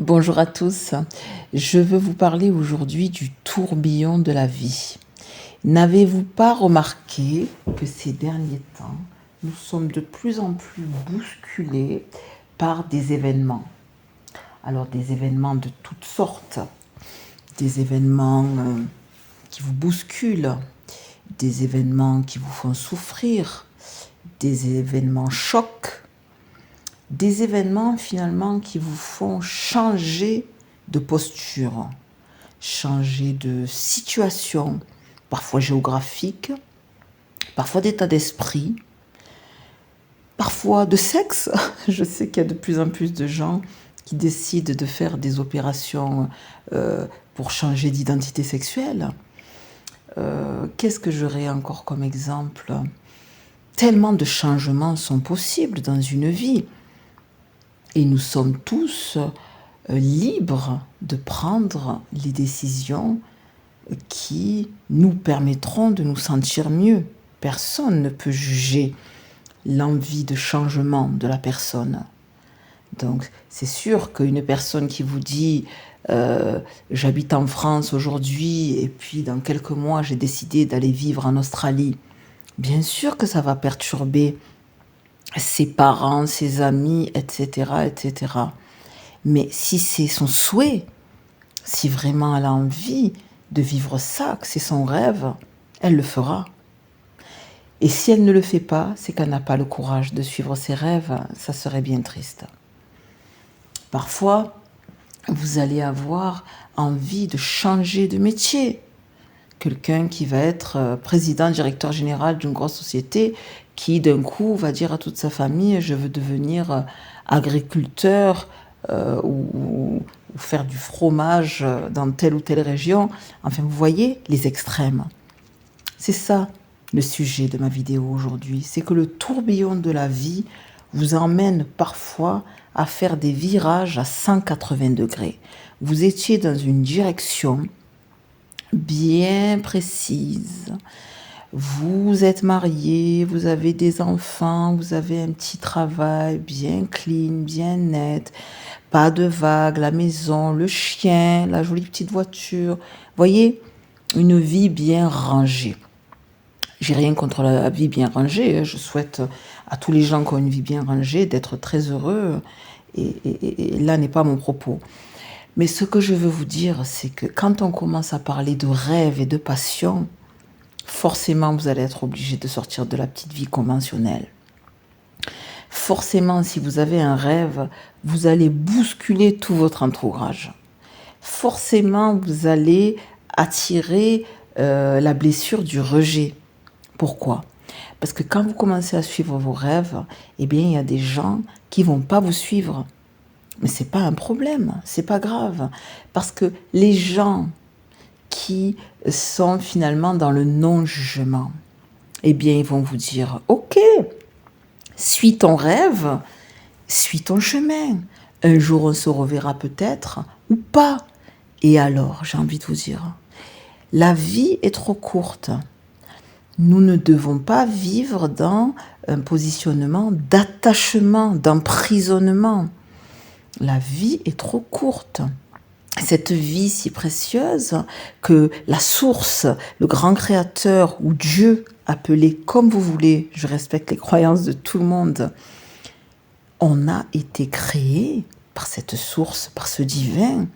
Bonjour à tous, je veux vous parler aujourd'hui du tourbillon de la vie. N'avez-vous pas remarqué que ces derniers temps, nous sommes de plus en plus bousculés par des événements? Alors des événements de toutes sortes, des événements qui vous bousculent, des événements qui vous font souffrir, des événements chocs, des événements finalement qui vous font changer de posture, changer de situation, parfois géographique, parfois d'état d'esprit, parfois de sexe. Je sais qu'il y a de plus en plus de gens qui décident de faire des opérations pour changer d'identité sexuelle. Qu'est-ce que j'aurais encore comme exemple? Tellement de changements sont possibles dans une vie. Et nous sommes tous libres de prendre les décisions qui nous permettront de nous sentir mieux. Personne ne peut juger l'envie de changement de la personne. Donc c'est sûr qu'une personne qui vous dit j'habite en France aujourd'hui et puis dans quelques mois j'ai décidé d'aller vivre en Australie, bien sûr que ça va perturber ses parents, ses amis, etc., etc. Mais si c'est son souhait, si vraiment elle a envie de vivre ça, que c'est son rêve, elle le fera. Et si elle ne le fait pas, c'est qu'elle n'a pas le courage de suivre ses rêves, ça serait bien triste. Parfois, vous allez avoir envie de changer de métier. Quelqu'un qui va être président, directeur général d'une grosse société, qui d'un coup va dire à toute sa famille, je veux devenir agriculteur ou faire du fromage dans telle ou telle région. Enfin, vous voyez les extrêmes. C'est ça le sujet de ma vidéo aujourd'hui. C'est que le tourbillon de la vie vous emmène parfois à faire des virages à 180 degrés. Vous étiez dans une direction bien précise. Vous êtes marié, vous avez des enfants, vous avez un petit travail bien clean, bien net, pas de vagues, la maison, le chien, la jolie petite voiture. Voyez, une vie bien rangée. J'ai rien contre la vie bien rangée. Je souhaite à tous les gens qui ont une vie bien rangée d'être très heureux. Et là n'est pas mon propos. Mais ce que je veux vous dire, c'est que quand on commence à parler de rêve et de passion, forcément, vous allez être obligé de sortir de la petite vie conventionnelle. Forcément, si vous avez un rêve, vous allez bousculer tout votre entourage. Forcément, vous allez attirer la blessure du rejet. Pourquoi? Parce que quand vous commencez à suivre vos rêves, eh bien, il y a des gens qui vont pas vous suivre. Mais c'est pas un problème, c'est pas grave. Parce que les gens qui sont finalement dans le non-jugement, eh bien, ils vont vous dire, ok, suis ton rêve, suis ton chemin. Un jour, on se reverra peut-être ou pas. Et alors, j'ai envie de vous dire, la vie est trop courte. Nous ne devons pas vivre dans un positionnement d'attachement, d'emprisonnement. La vie est trop courte. Cette vie si précieuse que la source, le grand créateur ou Dieu, appelez comme vous voulez, je respecte les croyances de tout le monde, on a été créé par cette source, par ce divin,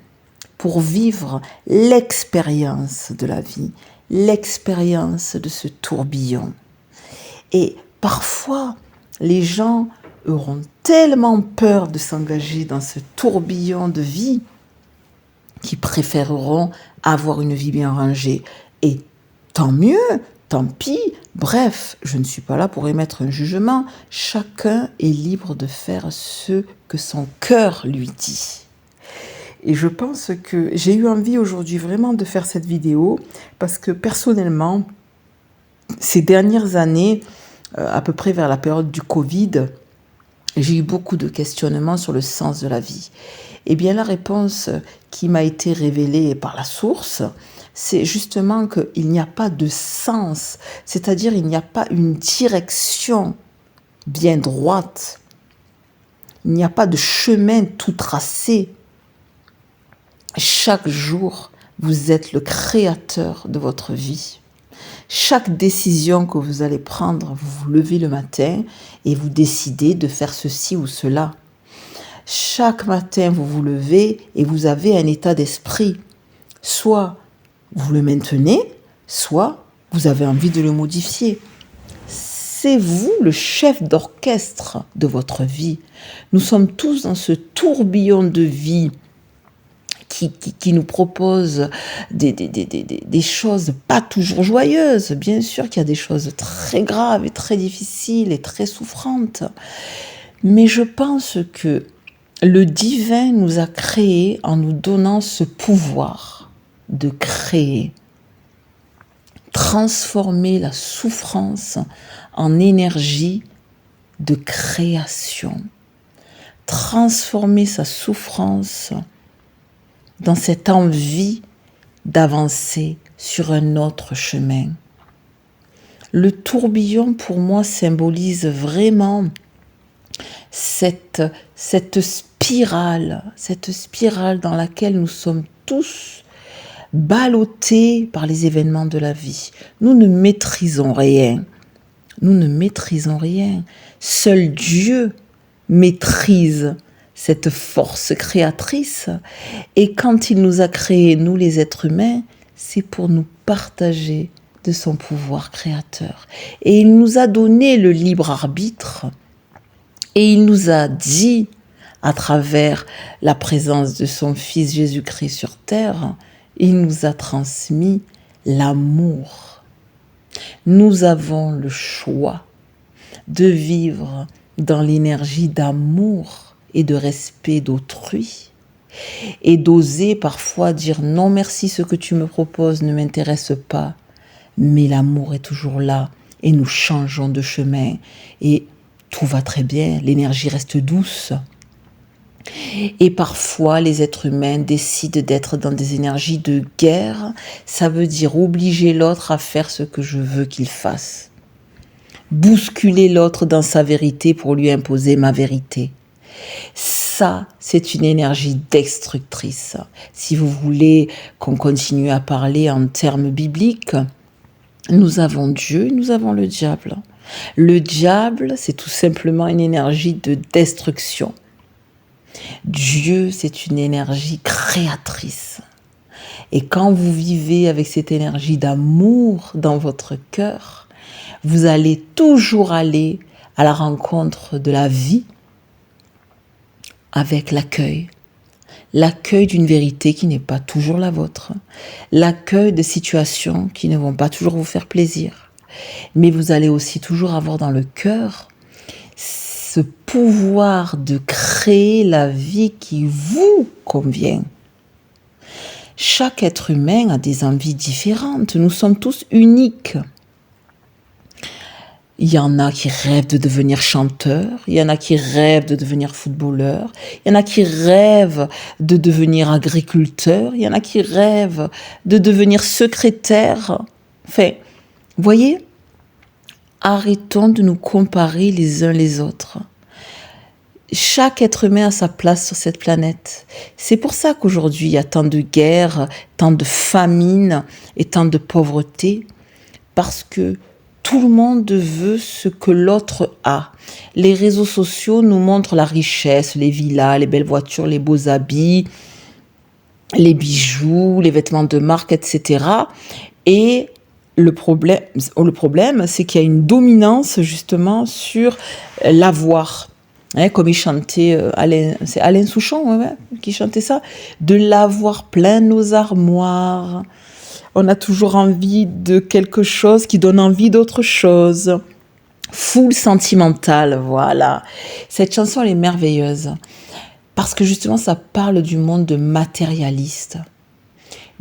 pour vivre l'expérience de la vie, l'expérience de ce tourbillon. Et parfois, les gens auront tellement peur de s'engager dans ce tourbillon de vie qui préféreront avoir une vie bien rangée. Et tant mieux, tant pis, bref, je ne suis pas là pour émettre un jugement. Chacun est libre de faire ce que son cœur lui dit. Et je pense que j'ai eu envie aujourd'hui vraiment de faire cette vidéo parce que personnellement, ces dernières années, à peu près vers la période du Covid, j'ai eu beaucoup de questionnements sur le sens de la vie. Eh bien, la réponse qui m'a été révélée par la source, c'est justement qu'il n'y a pas de sens, c'est-à-dire il n'y a pas une direction bien droite, il n'y a pas de chemin tout tracé. Chaque jour, vous êtes le créateur de votre vie. Chaque décision que vous allez prendre, vous vous levez le matin et vous décidez de faire ceci ou cela. Chaque matin, vous vous levez et vous avez un état d'esprit. Soit vous le maintenez, soit vous avez envie de le modifier. C'est vous le chef d'orchestre de votre vie. Nous sommes tous dans ce tourbillon de vie qui nous propose des choses pas toujours joyeuses. Bien sûr qu'il y a des choses très graves et très difficiles et très souffrantes. Mais je pense que le divin nous a créés en nous donnant ce pouvoir de créer. Transformer la souffrance en énergie de création. Transformer sa souffrance dans cette envie d'avancer sur un autre chemin. Le tourbillon, pour moi, symbolise vraiment cette spirale dans laquelle nous sommes tous ballottés par les événements de la vie. Nous ne maîtrisons rien. Seul Dieu maîtrise cette force créatrice. Et quand il nous a créés, nous les êtres humains, c'est pour nous partager de son pouvoir créateur. Et il nous a donné le libre arbitre. Et il nous a dit, à travers la présence de son Fils Jésus-Christ sur terre, il nous a transmis l'amour. Nous avons le choix de vivre dans l'énergie d'amour et de respect d'autrui, et d'oser parfois dire non merci, ce que tu me proposes ne m'intéresse pas, mais l'amour est toujours là et nous changeons de chemin et tout va très bien, l'énergie reste douce. Et parfois les êtres humains décident d'être dans des énergies de guerre, ça veut dire obliger l'autre à faire ce que je veux qu'il fasse, bousculer l'autre dans sa vérité pour lui imposer ma vérité. Ça, c'est une énergie destructrice. Si vous voulez qu'on continue à parler en termes bibliques, nous avons Dieu, nous avons le diable. Le diable, c'est tout simplement une énergie de destruction. Dieu, c'est une énergie créatrice. Et quand vous vivez avec cette énergie d'amour dans votre cœur, vous allez toujours aller à la rencontre de la vie, avec l'accueil d'une vérité qui n'est pas toujours la vôtre, l'accueil de situations qui ne vont pas toujours vous faire plaisir, mais vous allez aussi toujours avoir dans le cœur ce pouvoir de créer la vie qui vous convient. Chaque être humain a des envies différentes, nous sommes tous uniques. Il y en a qui rêvent de devenir chanteur, il y en a qui rêvent de devenir footballeur, il y en a qui rêvent de devenir agriculteur, il y en a qui rêvent de devenir secrétaire. Enfin, voyez, arrêtons de nous comparer les uns les autres. Chaque être humain a sa place sur cette planète. C'est pour ça qu'aujourd'hui, il y a tant de guerres, tant de famines et tant de pauvreté, parce que tout le monde veut ce que l'autre a. Les réseaux sociaux nous montrent la richesse, les villas, les belles voitures, les beaux habits, les bijoux, les vêtements de marque, etc. Et le problème, c'est qu'il y a une dominance justement sur l'avoir. Comme il chantait, c'est Alain Souchon qui chantait ça, de l'avoir plein nos armoires. On a toujours envie de quelque chose qui donne envie d'autre chose. Full sentimentale, voilà. Cette chanson, elle est merveilleuse. Parce que justement, ça parle du monde matérialiste.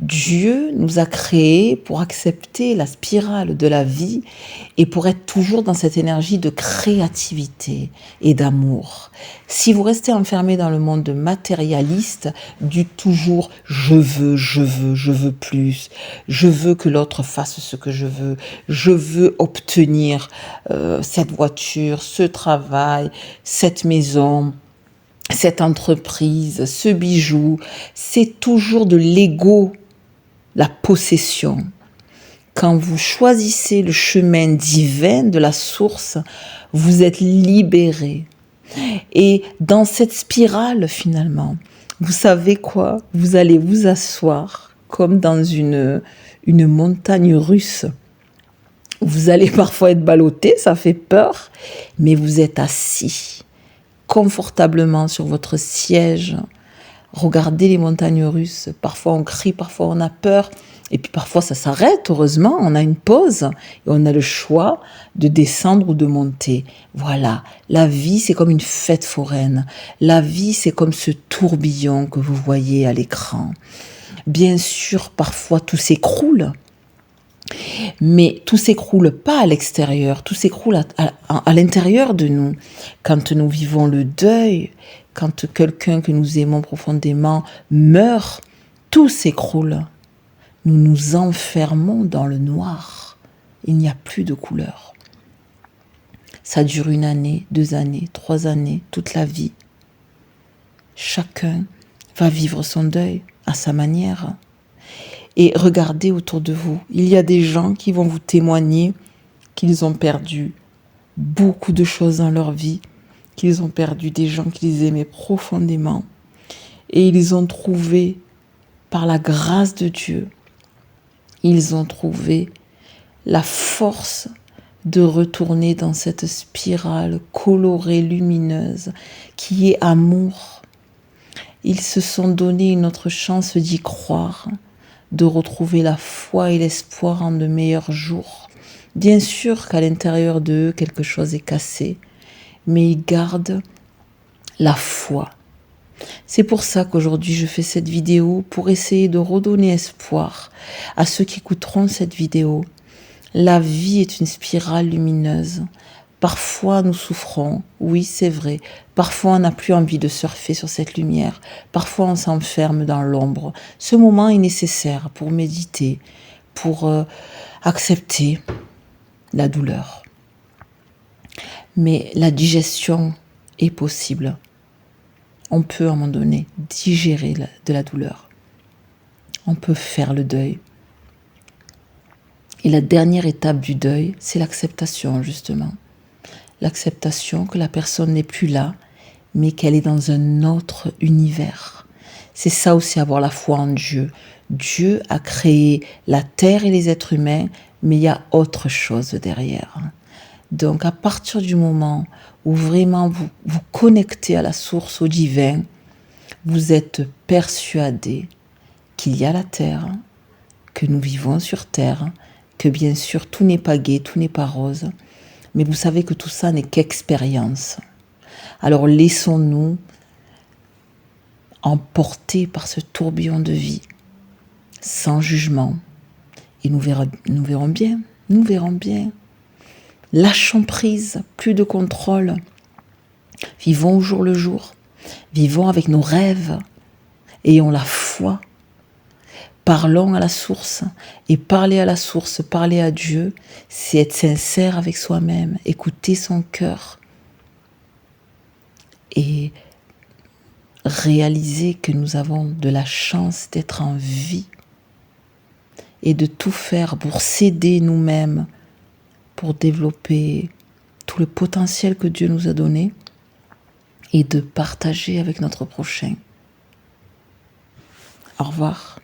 Dieu nous a créés pour accepter la spirale de la vie et pour être toujours dans cette énergie de créativité et d'amour. Si vous restez enfermé dans le monde matérialiste, du toujours je veux plus, je veux que l'autre fasse ce que je veux obtenir cette voiture, ce travail, cette maison, cette entreprise, ce bijou, c'est toujours de l'ego, la possession. Quand vous choisissez le chemin divin de la source, vous êtes libéré. Et dans cette spirale, finalement, vous savez quoi? Vous allez vous asseoir comme dans une montagne russe. Vous allez parfois être ballotté, ça fait peur, mais vous êtes assis confortablement sur votre siège. Regardez les montagnes russes. Parfois on crie, parfois on a peur. Et puis parfois ça s'arrête, heureusement, on a une pause et on a le choix de descendre ou de monter. Voilà, la vie c'est comme une fête foraine. La vie c'est comme ce tourbillon que vous voyez à l'écran. Bien sûr, parfois tout s'écroule. Mais tout s'écroule pas à l'extérieur, tout s'écroule à l'intérieur de nous. Quand nous vivons le deuil, quand quelqu'un que nous aimons profondément meurt, tout s'écroule. Nous nous enfermons dans le noir. Il n'y a plus de couleur. Ça dure 1 année, 2 années, 3 années, toute la vie. Chacun va vivre son deuil à sa manière. Et regardez autour de vous. Il y a des gens qui vont vous témoigner qu'ils ont perdu beaucoup de choses dans leur vie, qu'ils ont perdu des gens qu'ils aimaient profondément. Et ils ont trouvé, par la grâce de Dieu, ils ont trouvé la force de retourner dans cette spirale colorée, lumineuse, qui est amour. Ils se sont donné une autre chance d'y croire, de retrouver la foi et l'espoir en de meilleurs jours. Bien sûr qu'à l'intérieur d'eux, quelque chose est cassé, mais ils gardent la foi. C'est pour ça qu'aujourd'hui je fais cette vidéo, pour essayer de redonner espoir à ceux qui écouteront cette vidéo. La vie est une spirale lumineuse. Parfois nous souffrons, oui c'est vrai. Parfois on n'a plus envie de surfer sur cette lumière. Parfois on s'enferme dans l'ombre. Ce moment est nécessaire pour méditer, pour accepter la douleur. Mais la digestion est possible. On peut à un moment donné digérer de la douleur. On peut faire le deuil. Et la dernière étape du deuil, c'est l'acceptation justement. L'acceptation que la personne n'est plus là, mais qu'elle est dans un autre univers. C'est ça aussi, avoir la foi en Dieu. Dieu a créé la terre et les êtres humains, mais il y a autre chose derrière. Donc à partir du moment où vraiment vous vous connectez à la source, au divin, vous êtes persuadé qu'il y a la terre, que nous vivons sur terre, que bien sûr tout n'est pas gai, tout n'est pas rose, mais vous savez que tout ça n'est qu'expérience. Alors laissons-nous emporter par ce tourbillon de vie, sans jugement, et nous verrons bien, nous verrons bien. Lâchons prise, plus de contrôle. Vivons au jour le jour, vivons avec nos rêves, ayons la foi. Parlons à la source, et parler à la source, parler à Dieu, c'est être sincère avec soi-même, écouter son cœur et réaliser que nous avons de la chance d'être en vie et de tout faire pour s'aider nous-mêmes, pour développer tout le potentiel que Dieu nous a donné et de partager avec notre prochain. Au revoir.